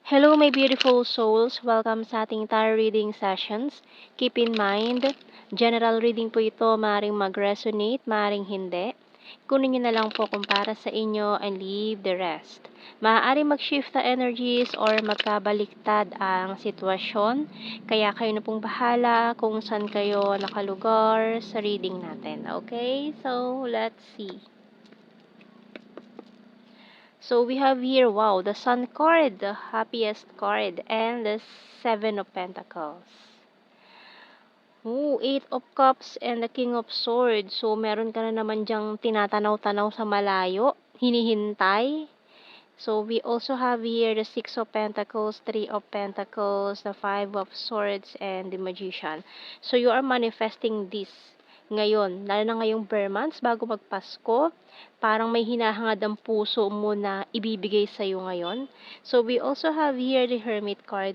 Hello, my beautiful souls. Welcome sa ating tarot reading sessions. Keep in mind, general reading po ito, maaaring mag-resonate, maaaring hindi. Kunin nyo na lang po kung para sa inyo and leave the rest. Maaaring mag-shift na energies or magkabaliktad ang sitwasyon. Kaya kayo na pong bahala kung saan kayo nakalugar sa reading natin. Okay? So, let's see. So we have here, wow, the Sun card, the happiest card, and the Seven of Pentacles. Ooh, Eight of Cups and the King of Swords. So meron ka na naman dyang tinatanaw-tanaw sa malayo, hinihintay. So we also have here the Six of Pentacles, Three of Pentacles, the Five of Swords, and the Magician. So you are manifesting this ngayon, lalo na ngayong bare months bago magpasko, parang may hinahangad ang puso mo na ibibigay sa'yo ngayon. So we also have here the Hermit card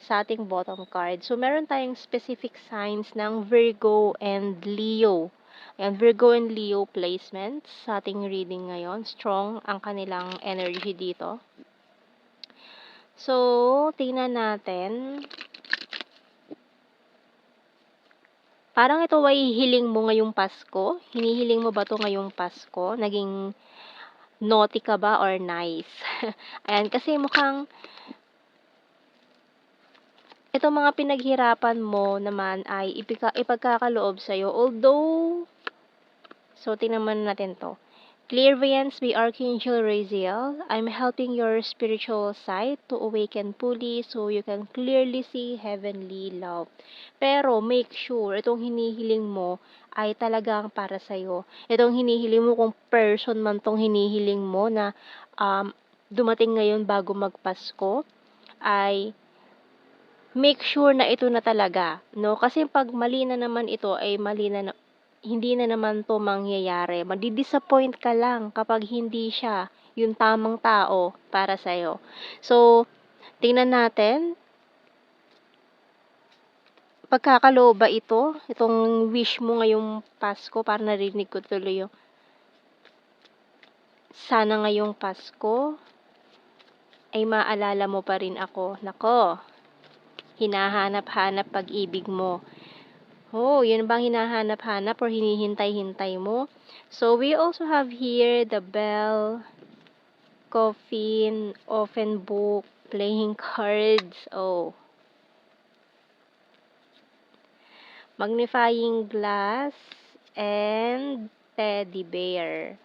sa ating bottom card. So meron tayong specific signs ng Virgo and Leo. Ayan, Virgo and Leo placements sa ating reading ngayon. Strong ang kanilang energy dito. So, tingnan natin. Parang ito ay hiling mo ngayong Pasko. Hinihiling mo ba to ngayong Pasko? Naging naughty ka ba or nice? Ayan, kasi mukhang itong mga pinaghirapan mo naman ay ipagkakaloob sa'yo. Although, so tingnan natin to. Clairvoyance by Archangel Raziel. I'm helping your spiritual side to awaken fully so you can clearly see heavenly love. Pero make sure itong hinihiling mo ay talagang para sa'yo. Itong hinihiling mo, kung person man tong hinihiling mo na dumating ngayon bago magpasko, ay make sure na ito na talaga, no? Kasi pag mali na naman ito, ay mali na hindi na naman to mangyayari. Madi-disappoint ka lang kapag hindi siya yung tamang tao para sa'yo. So, tingnan natin. Pagkakaloob ba ito? Itong wish mo ngayong Pasko, para narinig ko tuloy yung sana ngayong Pasko ay maalala mo pa rin ako. Nako, hinahanap-hanap pag-ibig mo. Oh, yun bang hinahanap-hanap or hinihintay-hintay mo? So, we also have here the bell, coffin, open book, playing cards. Oh. Magnifying glass, and teddy bear.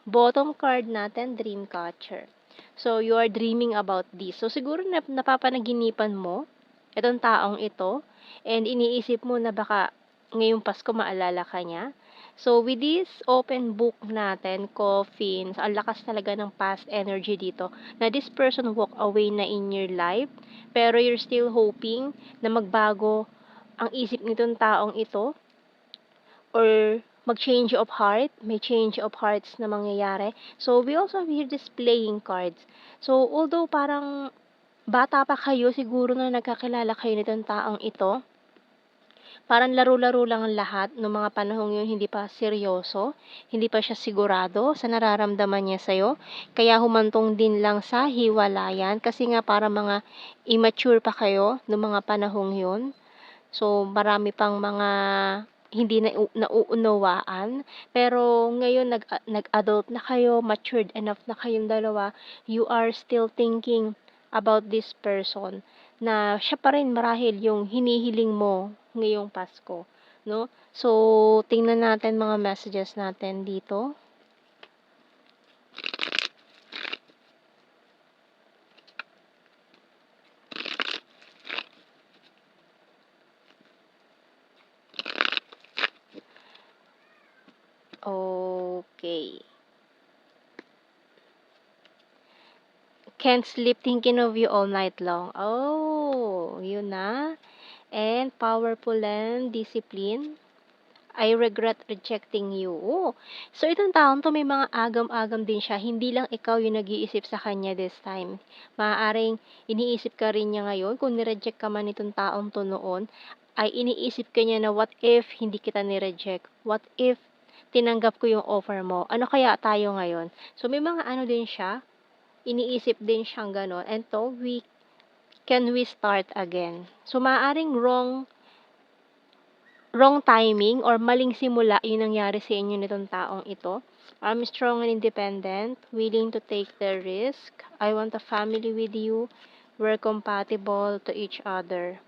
Bottom card natin, dream catcher. So, you are dreaming about this. So, siguro napapanaginipan mo itong taong ito, and iniisip mo na baka ngayong Pasko maalala ka niya. So, with this open book natin, coffin, ang lakas talaga ng past energy dito, na this person walk away na in your life, pero you're still hoping na magbago ang isip nitong taong ito, or mag-change of heart, may change of hearts na mangyayari. So, we also have here this playing cards. So, although parang bata pa kayo, siguro na nagkakilala kayo nitong taong ito, parang laro-laro lang ang lahat ng mga panahong yun, hindi pa seryoso, hindi pa siya sigurado sa nararamdaman niya sa'yo, kaya humantong din lang sa hiwalayan, kasi nga para mga immature pa kayo ng mga panahong yun. So, marami pang mga hindi na nauunawaan. Pero ngayon nag-adult na kayo, matured enough na kayong dalawa, you are still thinking about this person na siya pa rin marahil yung hinihiling mo ngayong Pasko, no? So, tingnan natin mga messages natin dito. Okay. Can't sleep thinking of you all night long. Oh, yun na. And powerful and discipline. I regret rejecting you. Oh. So, itong taon to may mga agam-agam din siya. Hindi lang ikaw yung nag-iisip sa kanya this time. Maaaring iniisip ka rin niya ngayon. Kung nireject ka man itong taong to noon, ay iniisip ka niya na what if hindi kita nireject? What if tinanggap ko yung offer mo? Ano kaya tayo ngayon? So, may mga ano din siya. Iniisip din siyang ganon. And to, can we start again? So, maaaring wrong timing or maling simula yung nangyari sa inyo nitong taong ito. I'm strong and independent, willing to take the risk. I want a family with you. We're compatible to each other.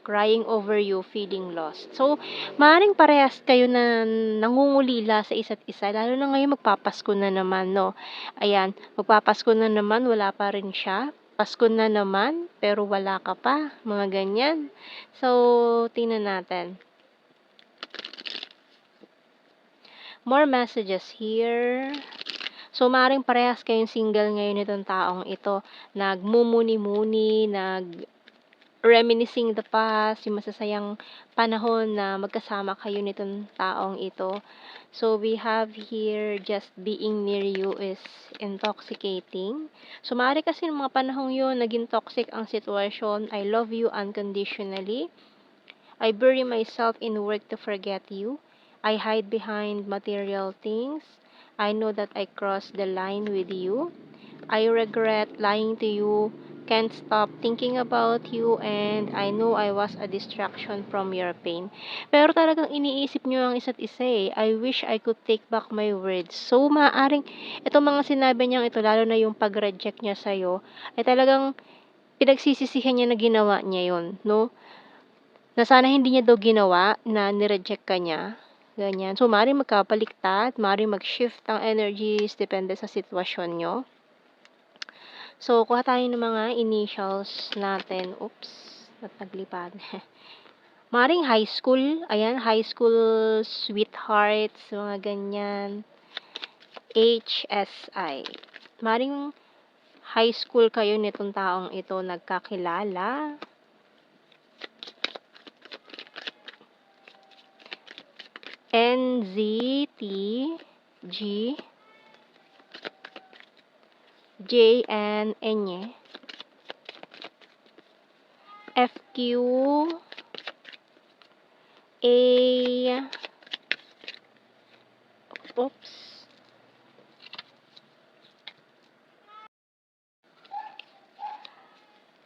Crying over you, feeling lost. So, maaaring parehas kayo na nangungulila sa isa't isa, lalo na ngayon magpapasko na naman, no? Ayan, magpapasko na naman, wala pa rin siya. Pasko na naman, pero wala ka pa, mga ganyan. So, tingnan natin. More messages here. So, maaaring parehas kayong single ngayon itong taong ito. Nagmumuni-muni, reminiscing the past, yung masasayang panahon na magkasama kayo nitong taong ito. So, we have here, just being near you is intoxicating. So, maaari kasi ng mga panahong yun, naging toxic ang sitwasyon. I love you unconditionally. I bury myself in work to forget you. I hide behind material things. I know that I crossed the line with you. I regret lying to you. Can't stop thinking about you, and I know I was a distraction from your pain. Pero talagang iniisip nyo ang isa't isa eh. I wish I could take back my words. So, maaaring itong mga sinabi niyang ito, lalo na yung pag-reject niya sa'yo, ay talagang pinagsisisihan niya na ginawa niya yon, no? Na sana hindi niya daw ginawa, na nireject ka niya, ganyan. So, maaaring magkabaliktad, maaaring mag-shift ang energies, depende sa sitwasyon nyo. So, kuha tayo ng mga initials natin. Oops, ba't naglipad? Maaaring high school, ayan, high school sweethearts, mga ganyan. HSI. Maaaring high school kayo nitong taong ito nagkakilala. NZTG JNN FQ A oops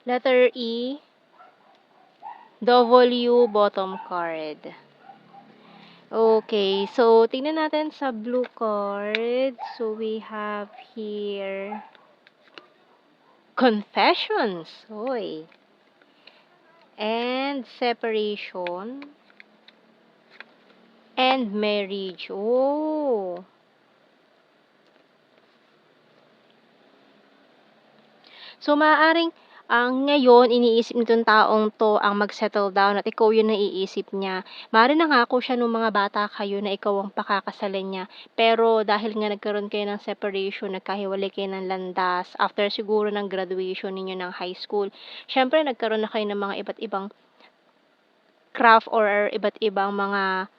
letter E W bottom card. Okay, so tingnan natin sa blue card. So we have here confessions. Oy. And separation. And marriage. Oh. So, maaaring ngayon iniisip nitong taong 'to ang mag-settle down at ikaw yung naiisip niya. Maaaring nangako siya nung mga bata kayo na ikaw ang pakakasalin niya, pero dahil nga nagkaroon kayo ng separation, nagkahiwalay kayo ng landas, after siguro ng graduation ninyo ng high school, siyempre nagkaroon na kayo ng mga iba't ibang craft or iba't ibang mga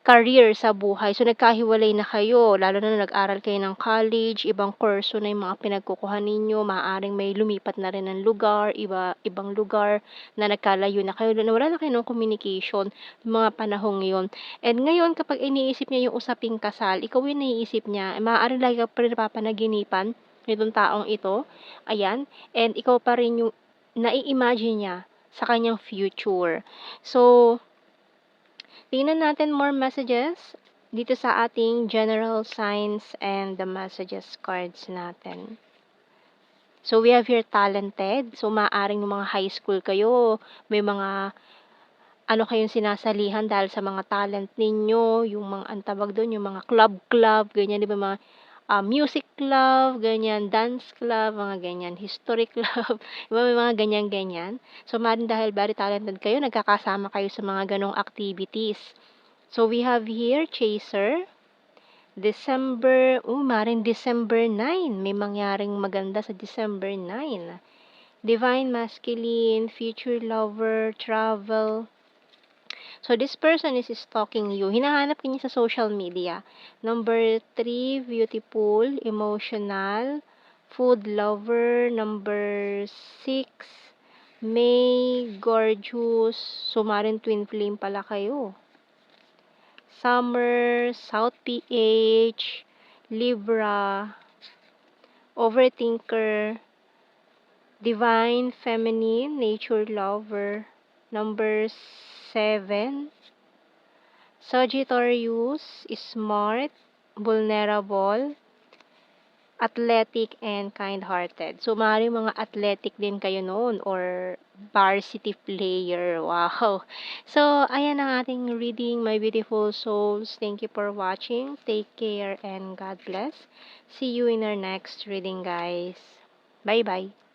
career sa buhay. So, nagkahiwalay na kayo, lalo na nag-aral kayo ng college, ibang kurso na yung mga pinagkukuhan ninyo, maaaring may lumipat na rin ng lugar, ibang lugar na nagkalayo na kayo, na wala na kayo ng communication, mga panahong yun. And ngayon, kapag iniisip niya yung usaping kasal, ikaw yung naiisip niya, maaaring lagi ka pa rin napapanaginipan nitong taong ito, ayan, and ikaw pa rin yung nai-imagine niya sa kanyang future. So, tingnan natin more messages dito sa ating general signs and the messages cards natin. So, we have here talented. So, maaaring mga high school kayo, may mga kayong sinasalihan dahil sa mga talent ninyo, yung mga antabag doon, yung mga club, ganyan, di ba, mga music club, ganyan, dance club, mga ganyan, history club, di ba, may mga ganyan-ganyan. So, maaaring dahil very talented kayo, nagkakasama kayo sa mga ganong activities. So, we have here, Chaser, maring December 9. May mangyaring maganda sa December 9. Divine Masculine, Future Lover, Travel. So, this person is stalking you. Hinahanap ka niya sa social media. Number 3, Beautiful, Emotional, Food Lover. Number 6, May, Gorgeous. So, maring twin flame pala kayo. Summer, South PH, Libra, Overthinker, Divine Feminine, Nature Lover. Number 7, Sagittarius, Smart, Vulnerable, Athletic, and Kind-hearted. So, maaaring mga athletic din kayo noon or varsity player. Wow! So, ayan ang ating reading, my beautiful souls. Thank you for watching. Take care and God bless. See you in our next reading, guys. Bye-bye.